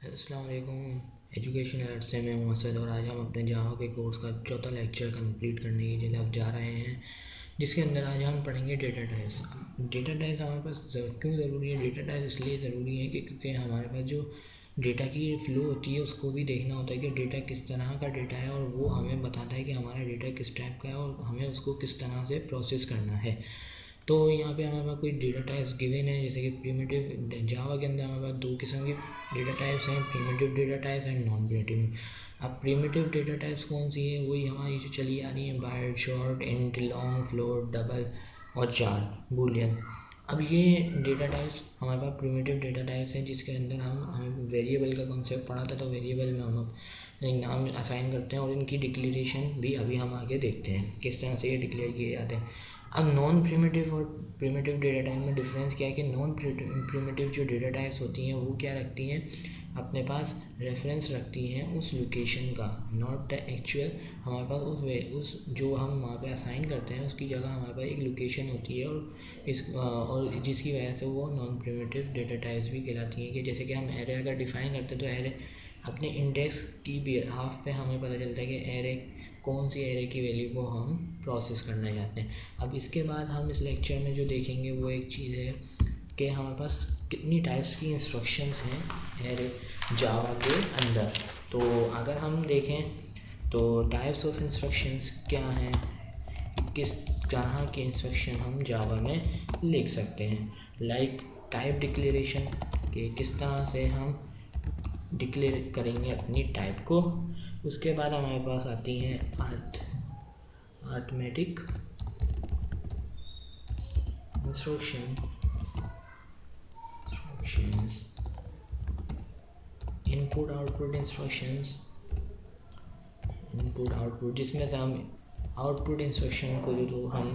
अस्सलाम वालेकुम। Education alert से मैं हूं असद और आज हम अपने जावा के कोर्स का चौथा लेक्चर कंप्लीट करने की तरफ जा रहे हैं, जिसके अंदर आज हम पढ़ेंगे डेटा टाइप्स। डेटा टाइप्स हमारे पास क्यों ज़रूरी है? डेटा टाइप इसलिए ज़रूरी है कि क्योंकि हमारे पास जो डेटा की फ़्लो होती है उसको भी देखना होता है कि डेटा किस तरह का डेटा है, और वो हमें बताता है कि हमारा डेटा किस टाइप का है और हमें उसको किस तरह से प्रोसेस करना है। तो यहाँ पे हमारे पास कोई डेटा टाइप्स गिवन है, जैसे कि प्रिमिटिव। जावा के अंदर हमारे पास दो किस्म की डेटा टाइप्स हैं, primitive data types and non primitive. अब प्रिमिटिव डेटा टाइप्स कौन सी है? वही हमारी जो चली आ रही है, byte, short, int, long, float, double और चार, बूलियन। अब ये डेटा टाइप्स हमारे पास प्रिमिटिव डेटा टाइप्स हैं, जिसके अंदर हमें वेरिएबल का कॉन्सेप्ट पढ़ा था। तो वेरिएबल में हम एक नाम असाइन करते हैं और इनकी डिक्लेरेशन भी अभी हम आगे देखते हैं किस तरह से ये डिक्लेयर किए जाते हैं। अब नॉन प्रिमिटिव और प्रिमिटिव डेटा टाइप में डिफरेंस क्या है कि नॉन प्रिमिटिव जो डेटा टाइप्स होती हैं वो क्या रखती हैं, अपने पास रेफरेंस रखती हैं उस लोकेशन का, नॉट द एक्चुअल। हमारे पास उस जो हम वहाँ पे असाइन करते हैं उसकी जगह हमारे पास एक लोकेशन होती है, और जिसकी वजह से वो नॉन प्रिमिटिव डेटा टाइप्स भी कहलाती हैं। कि जैसे कि हम एरे अगर डिफ़ाइन करते हैं तो एरे अपने इंडेक्स की बिहाफ पे हमें पता चलता है कि एरे कौन सी एरे की वैल्यू को हम प्रोसेस करना चाहते हैं। अब इसके बाद हम इस लेक्चर में जो देखेंगे वो एक चीज़ है कि हमारे पास कितनी टाइप्स की इंस्ट्रक्शंस हैं एरे जावा के अंदर। तो अगर हम देखें तो टाइप्स ऑफ इंस्ट्रक्शंस क्या हैं, किस तरह के इंस्ट्रक्शन हम जावा में लिख सकते हैं। लाइक टाइप डिक्लेरेशन, कि किस तरह से हम डिक्लेयर करेंगे अपनी टाइप को। उसके बाद हमारे पास आती हैं arithmetic instructions, input output instructions, input output, जिसमें से हम आउटपुट इंस्ट्रक्शन को जो हम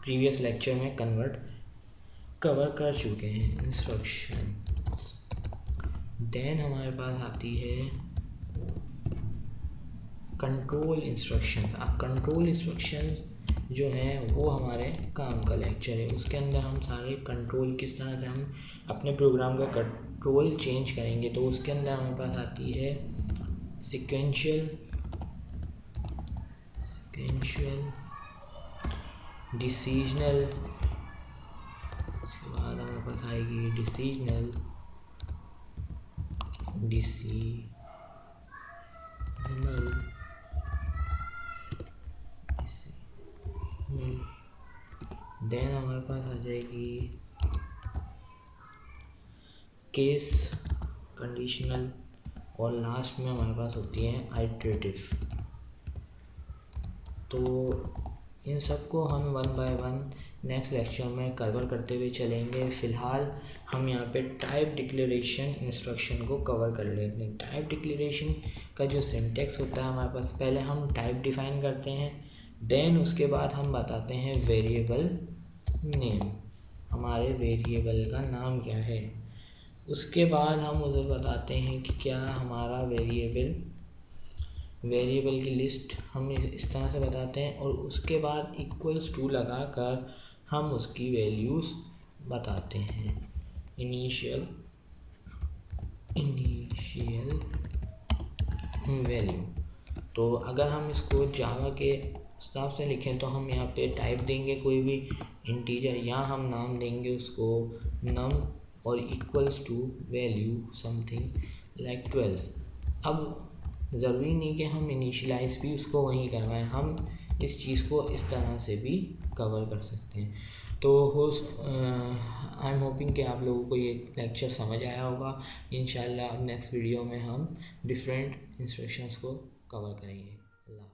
प्रीवियस लेक्चर में कवर कर चुके हैं इंस्ट्रक्शंस। देन हमारे पास आती है कंट्रोल इंस्ट्रक्शन। अब कंट्रोल इंस्ट्रक्शन जो है वो हमारे काम का लेक्चर है, उसके अंदर हम सारे कंट्रोल किस तरह से हम अपने प्रोग्राम का कंट्रोल चेंज करेंगे। तो उसके अंदर हमारे पास आती है सिक्वेंशियल डिसीजनल, उसके बाद हमारे पास आएगी डिसीजनल, देन हमारे पास आ जाएगी केस कंडीशनल, और लास्ट में हमारे पास होती है आइटरेटिव। तो इन सबको हम one by one next lecture में कवर करते हुए चलेंगे। फ़िलहाल हम यहाँ पे टाइप डिक्लेरेशन इंस्ट्रक्शन को कवर कर लेते हैं। टाइप डिक्लेरेशन का जो सिंटेक्स होता है हमारे पास, पहले हम टाइप डिफ़ाइन करते हैं, देन उसके बाद हम बताते हैं वेरिएबल नेम, हमारे वेरिएबल का नाम क्या है। उसके बाद हम उसे बताते हैं कि क्या हमारा वेरिएबल की लिस्ट हम इस तरह से बताते हैं, और उसके बाद इक्वल्स टू लगा कर हम उसकी वैल्यूज़ बताते हैं, इनिशियल वैल्यू। तो अगर हम इसको जावा के हिसाब से लिखें तो हम यहाँ पे टाइप देंगे कोई भी इंटीजर, या हम नाम देंगे उसको नम, और equals to value something like 12। अब ज़रूरी नहीं कि हम इनिशियलाइज भी उसको वहीं करवाएं, हम इस चीज़ को इस तरह से भी कवर कर सकते हैं। तो आई एम होपिंग कि आप लोगों को ये लेक्चर समझ आया होगा। इंशाल्लाह अब नेक्स्ट वीडियो में हम डिफरेंट इंस्ट्रक्शंस को कवर करेंगे। अल्लाह।